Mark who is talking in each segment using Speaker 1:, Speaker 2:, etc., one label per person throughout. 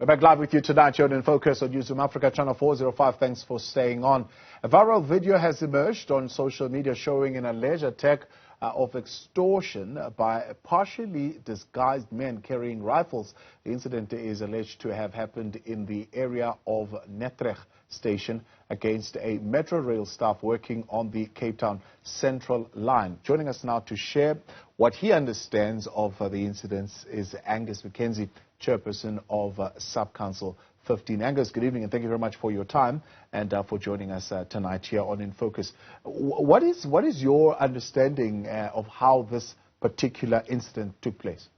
Speaker 1: We're back live with you tonight. You're in Focus on Newzroom Afrika, channel 405. Thanks for staying on. A viral video has emerged on social media showing an alleged attack of extortion by partially disguised men carrying rifles. The incident is alleged to have happened in the area of Netreg Station against a Metrorail staff working on the Cape Town Central line. Joining us now to share what he understands of the incidents is Angus McKenzie, Chairperson of Sub-Council 15. Angus, good evening and thank you very much for your time and for joining us tonight here on In Focus. What is your understanding of how this particular incident took place?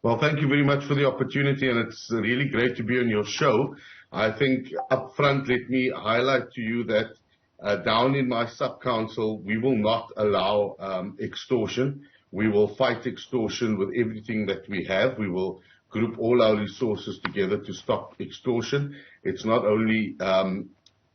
Speaker 2: Well, thank you very much for the opportunity, and it's really great to be on your show. I think up front, let me highlight to you that down in my sub-council, we will not allow extortion. We will fight extortion with everything that we have. We will group all our resources together to stop extortion. It's not only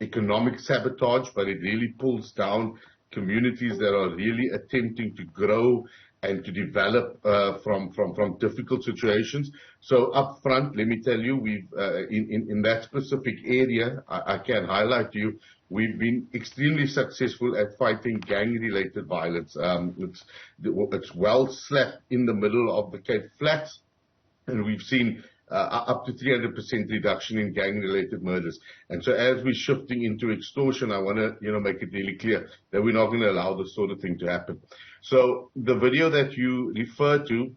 Speaker 2: economic sabotage, but it really pulls down communities that are really attempting to grow and to develop from difficult situations. So up front, let me tell you, we've in that specific area, I can highlight to you, we've been extremely successful at fighting gang-related violence. It's well slapped in the middle of the Cape Flats, and we've seen up to 300% reduction in gang-related murders. And so as we're shifting into extortion, I want to make it really clear that we're not going to allow this sort of thing to happen. So the video that you refer to,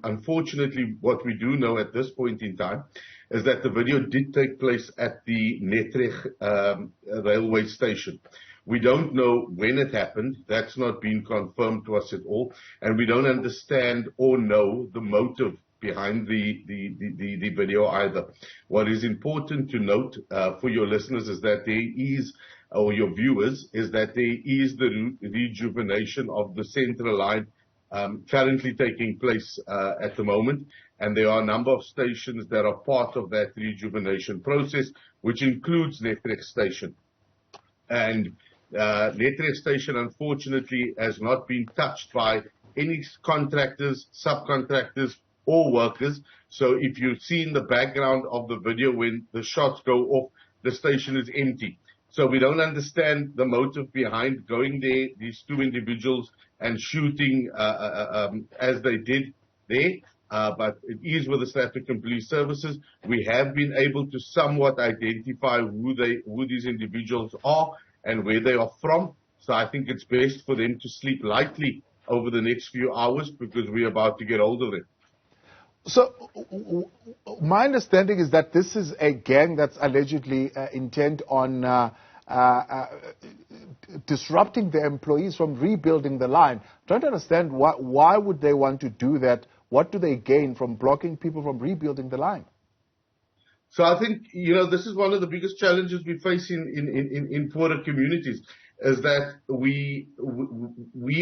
Speaker 2: unfortunately, what we do know at this point in time is that the video did take place at the Netreg railway station. We don't know when it happened. That's not been confirmed to us at all. And we don't understand or know the motive behind the video either. What is important to note for your listeners is that there is, or your viewers, is that there is the rejuvenation of the central line currently taking place at the moment, and there are a number of stations that are part of that rejuvenation process, which includes Netreg Station. And Netreg Station, unfortunately, has not been touched by any contractors, subcontractors, or workers. So if you see in the background of the video when the shots go off, the station is empty. So we don't understand the motive behind going there, these two individuals, and shooting as they did there. But it is with the South African Police Services. We have been able to somewhat identify who these individuals are and where they are from. So I think it's best for them to sleep lightly over the next few hours because we're about to get hold of it.
Speaker 1: So my understanding is that this is a gang that's allegedly intent on disrupting the employees from rebuilding the line. I'm trying to understand why would they want to do that? What do they gain from blocking people from rebuilding the line?
Speaker 2: So I think, this is one of the biggest challenges we face in poorer communities, is that we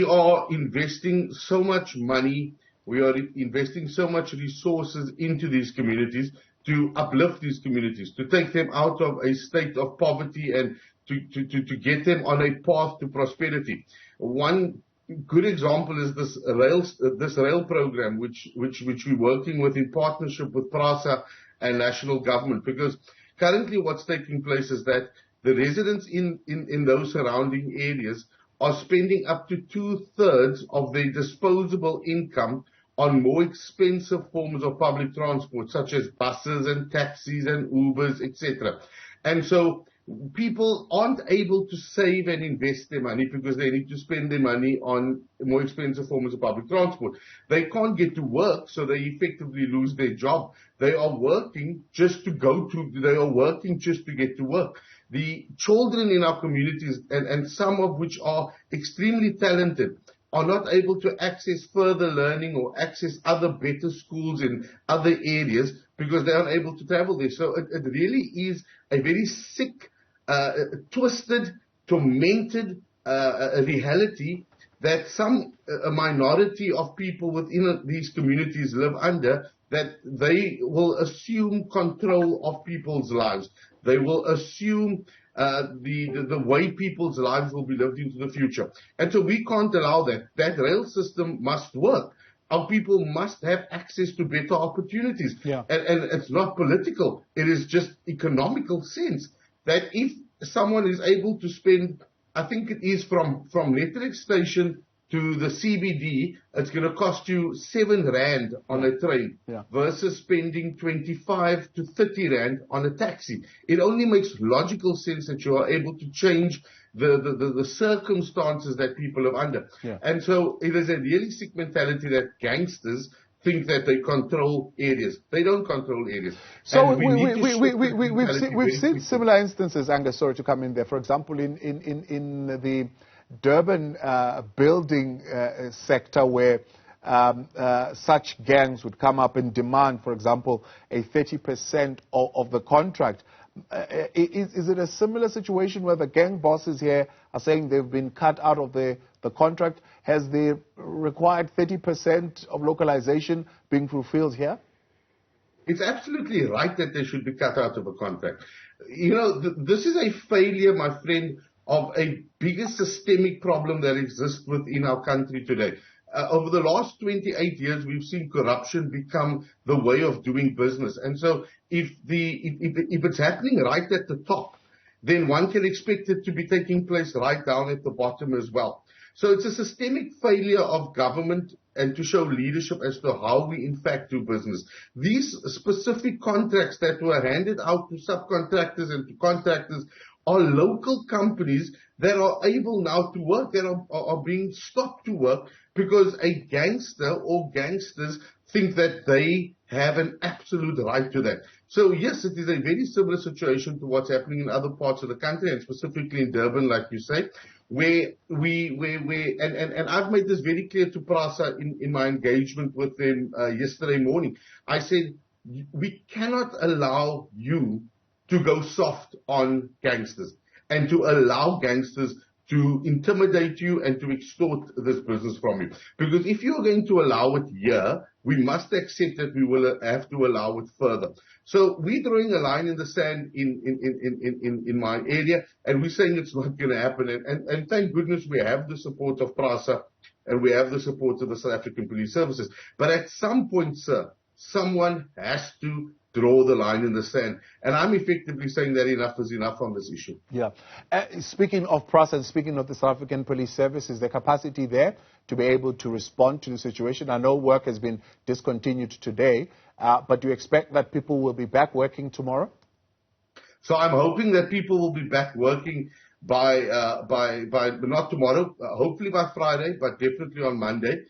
Speaker 2: are investing so much money. We are investing so much resources into these communities to uplift these communities, to take them out of a state of poverty and to get them on a path to prosperity. One good example is this rail program, which we're working with in partnership with PRASA and national government, because currently what's taking place is that the residents in those surrounding areas are spending up to 2/3 of their disposable income on more expensive forms of public transport, such as buses and taxis and Ubers, etc. And so people aren't able to save and invest their money because they need to spend their money on more expensive forms of public transport. They can't get to work, so they effectively lose their job. They are working just to get to work. The children in our communities, and some of which are extremely talented, are not able to access further learning or access other better schools in other areas because they aren't able to travel there. So it really is a very sick, twisted, tormented reality that a minority of people within these communities live under, that they will assume control of people's lives. They will assume the way people's lives will be lived into the future. And so we can't allow that. That rail system must work. our people must have access to better opportunities.
Speaker 1: Yeah.
Speaker 2: And it's not political. It is just economical sense that if someone is able to spend, I think it is from Netreg Station to the CBD, it's going to cost you 7 rand on a train versus spending 25 to 30 rand on a taxi. It only makes logical sense that you are able to change the circumstances that people are under.
Speaker 1: Yeah.
Speaker 2: And so it is a realistic mentality that gangsters think that they control areas. They don't control areas.
Speaker 1: So we've seen similar instances, Angus, sorry to come in there. For example, in the Durban building sector where such gangs would come up and demand, for example, a 30% of the contract. Is it a similar situation where the gang bosses here are saying they've been cut out of the contract? Has the required 30% of localization been fulfilled here?
Speaker 2: It's absolutely right that they should be cut out of a contract. You know, this is a failure, my friend, of a bigger systemic problem that exists within our country today. Over the last 28 years, we've seen corruption become the way of doing business. And so if it's happening right at the top, then one can expect it to be taking place right down at the bottom as well. So it's a systemic failure of government and to show leadership as to how we in fact do business. These specific contracts that were handed out to subcontractors and to contractors are local companies that are able now to work, that are being stopped to work because a gangster or gangsters think that they have an absolute right to that. So yes, it is a very similar situation to what's happening in other parts of the country, and specifically in Durban, like you say, where and I've made this very clear to PRASA in my engagement with them yesterday morning. I said, we cannot allow you to go soft on gangsters and to allow gangsters to intimidate you and to extort this business from you. Because if you're going to allow it here, we must accept that we will have to allow it further. So we're drawing a line in the sand in my area, and we're saying it's not going to happen. And thank goodness we have the support of PRASA and we have the support of the South African Police Services. But at some point, sir, someone has to draw the line in the sand. And I'm effectively saying that enough is enough on this issue.
Speaker 1: Yeah. Speaking of PRASA and speaking of the South African Police Service, is the capacity there to be able to respond to the situation? I know work has been discontinued today, but do you expect that people will be back working tomorrow?
Speaker 2: So I'm hoping that people will be back working by not tomorrow, hopefully by Friday, but definitely on Monday.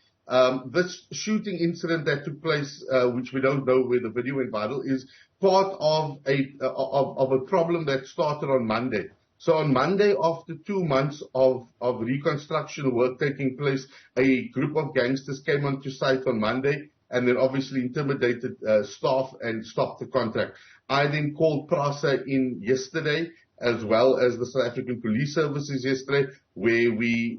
Speaker 2: This shooting incident that took place, which we don't know where the video went viral, is part of a problem that started on Monday. So on Monday, after 2 months of reconstruction work taking place, a group of gangsters came onto site on Monday and then obviously intimidated staff and stopped the contract. I then called PRASA in yesterday, as well as the South African Police Services yesterday, where we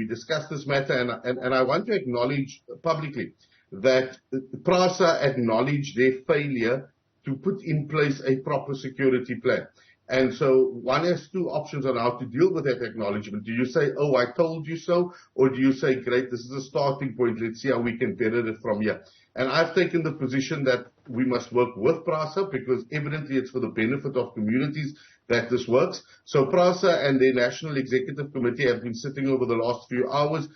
Speaker 2: discussed this matter, and I want to acknowledge publicly that PRASA acknowledged their failure to put in place a proper security plan. And so one has 2 options on how to deal with that acknowledgement. Do you say, oh, I told you so? Or do you say, great, this is a starting point, let's see how we can better it from here? And I've taken the position that we must work with PRASA because evidently it's for the benefit of communities that this works. So PRASA and their National Executive Committee have been sitting over the last few hours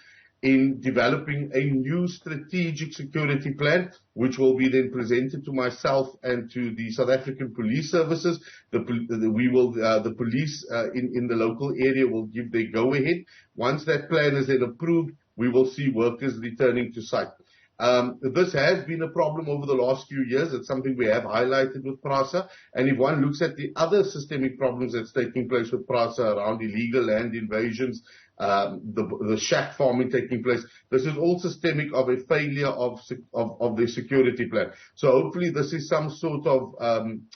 Speaker 2: in developing a new strategic security plan, which will be then presented to myself and to the South African Police Services. The police in the local area will give their go-ahead. Once that plan is then approved, we will see workers returning to site. This has been a problem over the last few years. It's something we have highlighted with PRASA. And if one looks at the other systemic problems that's taking place with PRASA around illegal land invasions, the shack farming taking place, this is all systemic of a failure of the security plan. So hopefully this is some sort of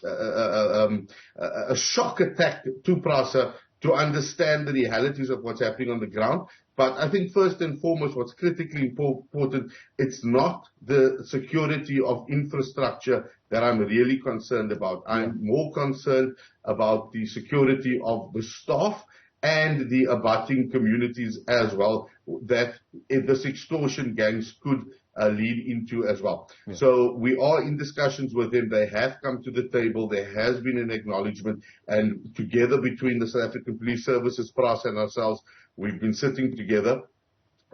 Speaker 2: a shock attack to PRASA to understand the realities of what's happening on the ground. But I think first and foremost, what's critically important, it's not the security of infrastructure that I'm really concerned about. I'm more concerned about the security of the staff and the abutting communities as well, that if this extortion gangs could lead into as well.
Speaker 1: Yeah.
Speaker 2: So we are in discussions with them. They have come to the table. There has been an acknowledgement, and together between the South African Police Services, PRAS, and ourselves, we've been sitting together.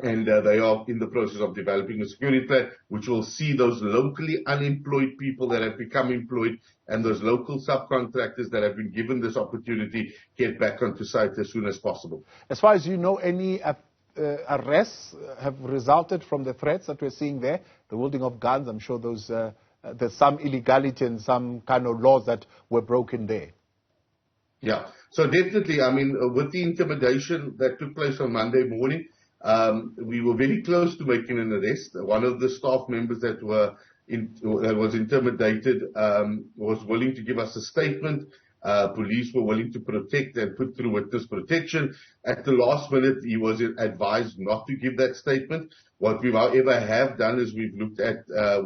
Speaker 2: And they are in the process of developing a security plan, which will see those locally unemployed people that have become employed and those local subcontractors that have been given this opportunity get back onto site as soon as possible.
Speaker 1: As far as you know, any arrests have resulted from the threats that we're seeing there? The wielding of guns, I'm sure there's some illegality and some kind of laws that were broken there.
Speaker 2: Yeah, so definitely, I mean, with the intimidation that took place on Monday morning, we were very close to making an arrest. One of the staff members that was intimidated was willing to give us a statement. Police were willing to protect and put through witness protection. At the last minute, he was advised not to give that statement. What we, however, have done is we've looked at,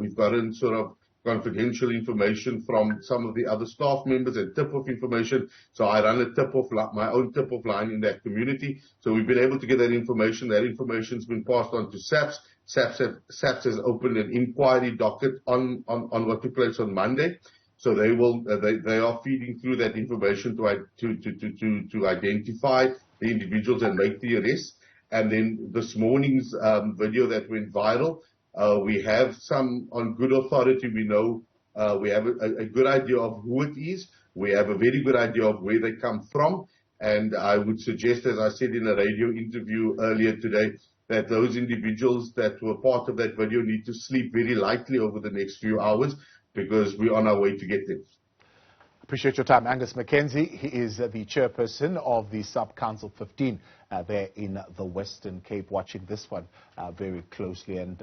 Speaker 2: we've gotten sort of confidential information from some of the other staff members and tip-off information. So I run a tip-off, my own tip-off line in that community. So we've been able to get that information. That information's been passed on to SAPS. SAPS has opened an inquiry docket on what took place on Monday. So they are feeding through that information to identify the individuals and make the arrest. And then this morning's video that went viral, we have some on good authority. We know we have a good idea of who it is. We have a very good idea of where they come from. And I would suggest, as I said in a radio interview earlier today, that those individuals that were part of that video need to sleep very lightly over the next few hours, because we're on our way to get them.
Speaker 1: Appreciate your time. Angus McKenzie, he is the chairperson of the Sub-Council 15 there in the Western Cape, watching this one very closely. And